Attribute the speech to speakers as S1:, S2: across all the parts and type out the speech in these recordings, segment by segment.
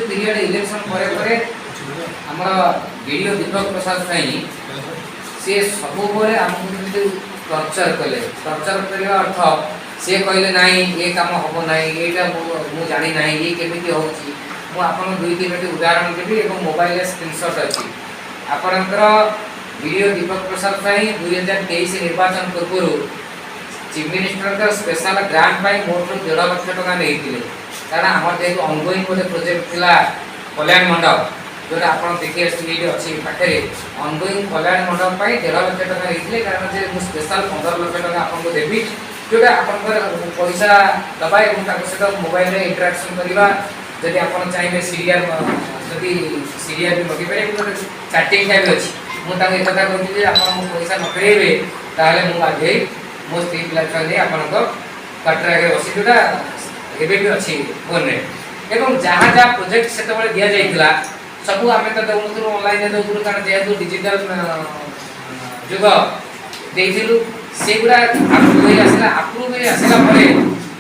S1: period election पर आमर video Deepak Prasad Sai सी सब आमको टर्चर कले टर्चर करने अर्थ सी कहले ना ये कम हम ना यहाँ मुझे जानी ना ये केमी होपन दुई तीन उदाहरण देवी और मोबाइल स्क्रीनशॉट अच्छी आपणकर वीडियो दीपक प्रसाद साई 2023 निर्वाचन पूर्व चीफ मिनिस्टर स्पेशल ग्रांट मोट 1.5 लाख टका नहीं कारण आम जेहतु ऑनगोइंग गोटे प्रोजेक्ट थिला कल्याण मंडप जोटा आप देखिए अच्छी पाखे ऑनगोइंग कल्याण मंडप 1.5 लाख टका नहीं कारण जे स्पेशल 15 लाख टका आपको देवी जोटा आप पैसा दबा सहित मोबाइल इंटराक्शन करवा जदि आप चाहिए सीरियल जदि सीरियल भी लगे पारे चैटिंग टाइप अच्छी मुझे एक कथा कहती आप पैसा न फेरबे ताले मुझे बाध्य मो स्त्री पिला छुआ आप कटर आगे बस जोटा एबे भी अच्छी फोन एवं जहाँ जहाँ प्रोजेक्ट से दि जाइए सब आम तो दौलू ऑनलाइन दौलू कारण जेहेतु डिजिटल जुग देलु से गुड़ा आप्रूव आसला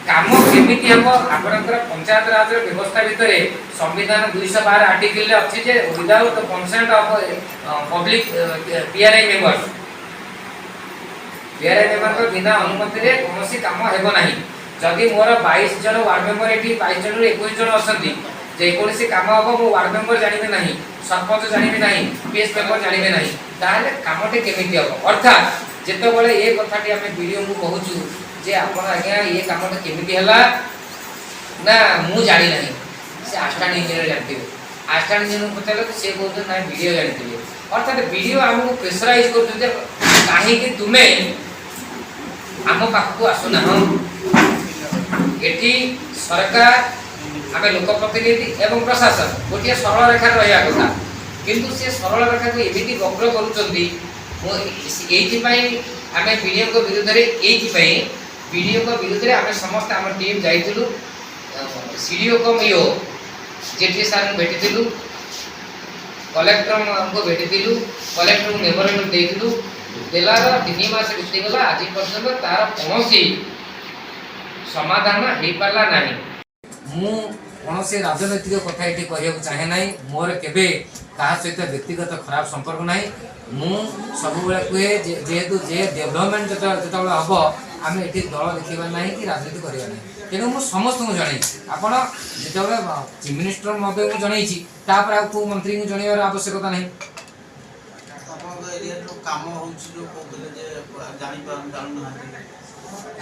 S1: काम केमी हम आपंकर पंचायत राज व्यवस्था भितर संविधान 212 आर्टिकल अच्छी जे without consent of public PRI member बिना अनुमति कौन काम हेब ना जदि मोर 22 जन वार्ड मेंबर ये 22 जन 21 जन अच्छा जेकोसी कम हम मो वार्ड मेंबर जानवे ना सरपंच जानवे ना पीएस मेंबर जानवे ना ताहले कामटे केमिति हम अर्थात जितेबाला ये कथाटी आम वीडियो को कहूँ जे आप आज्ञा ये कामटा केमिति है ना मु जानी ना से आस्टाण इंजीनियर जानते आस्टाण इंजीनियर पचारे तो सी कहते ना वीडियो जानते अर्थात वीडियो आमको प्रेसराइज कर कहीं तुम्हें आम पाखक आसुना एटी सरकार आम लोक प्रतिनिधि एवं प्रशासन गोटे सरल रेखा रहा कथा किंतु से सरल रेखा को एमती वक्र करें वीडियो विरुद्ध में वीडियो विरुद्ध में आम समस्त आम टीम जाइलु सीडीओ कम ईओ जेटी सार भेटी कलेक्टर को भेटी कलेक्टर मेमोरेंडम देलु देलार 3 मास बीतीगला आज पर्यटन तार कौन समाधान हो पारा ना मु कौन से राजनैतिक कथा ये कहूँ चाहे ना मोर केबे कहा सहित व्यक्तिगत खराब संपर्क ना मु सब कहे जेहेतु जे डेभलपमेंट जो हम आम ये दल देखा ना कि राजनीति करवा ना तेणु मुझे समस्त को जन आपड़ जो चीफ मिनिस्टर महोदय को जनईपर आ कौ मंत्री को जनइबार आवश्यकता नहीं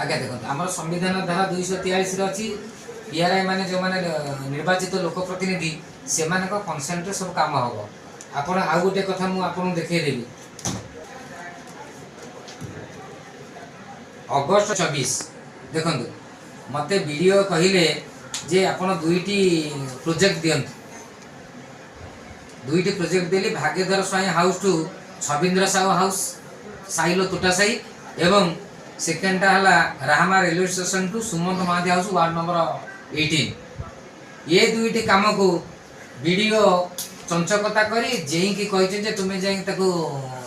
S1: आगे देखो आम संविधान धारा 243 अच्छी पीआरआई माने जो माने निर्वाचित लोक प्रतिनिधि से कनसेंट सब काम हम आप आउ गोटे कथा मुझे देखदेवी अगस्ट 24 देखु मत वीडियो कहले जे आपन दुईटी प्रोजेक्ट दियंतु दुईटी प्रोजेक्ट देली Bhagyadhar Swain house to Chhabindra Sahu house साइलो तोटा साई एवं सेकेंडा है Rahama railway station to Sumanta Mahadi house ward number 18 ये दुईटी काम को वीडियो चंचकता करी जेईकी कहि तुम्हें जाई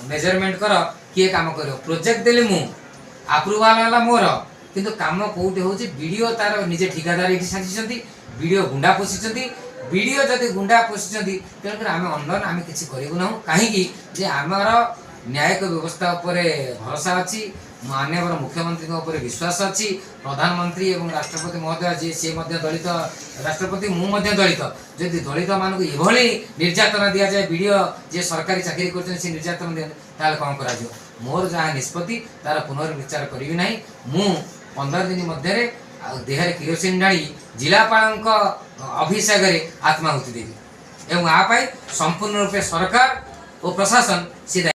S1: मेजरमेंट कर किए काम कर प्रोजेक्ट देली मु अप्रूवाल है मोर किंतु काम कौटे हूँ वीडियो तार निजे ठिकादार ये साजिंट वीडियो गुंडा पोषिंट वीडियो जदि गुंडा पोषिंट तेणुकर आम अंदर आम किसी करूँ ना कहीं आमर न्यायिक व्यवस्था उपर भरोसा अच्छी माननीय मुख्यमंत्री विश्वास अच्छी प्रधानमंत्री एवं राष्ट्रपति महोदय जी सी दलित राष्ट्रपति मुझे दलित जदि दलित मानक ये निर्यातना दि जाए वीडियो जे सरकारी चाकरी कर निर्यातना दिखाते कौन कर मोर जहाँ निष्पत्ति तार पुनर्विचार करी ना मु 15 दिन मध्य देहरे किरोसिन ढाई जिलापाल अभिषेक आत्माहुति देवी एवं आप संपूर्ण रूपे सरकार और प्रशासन सीधा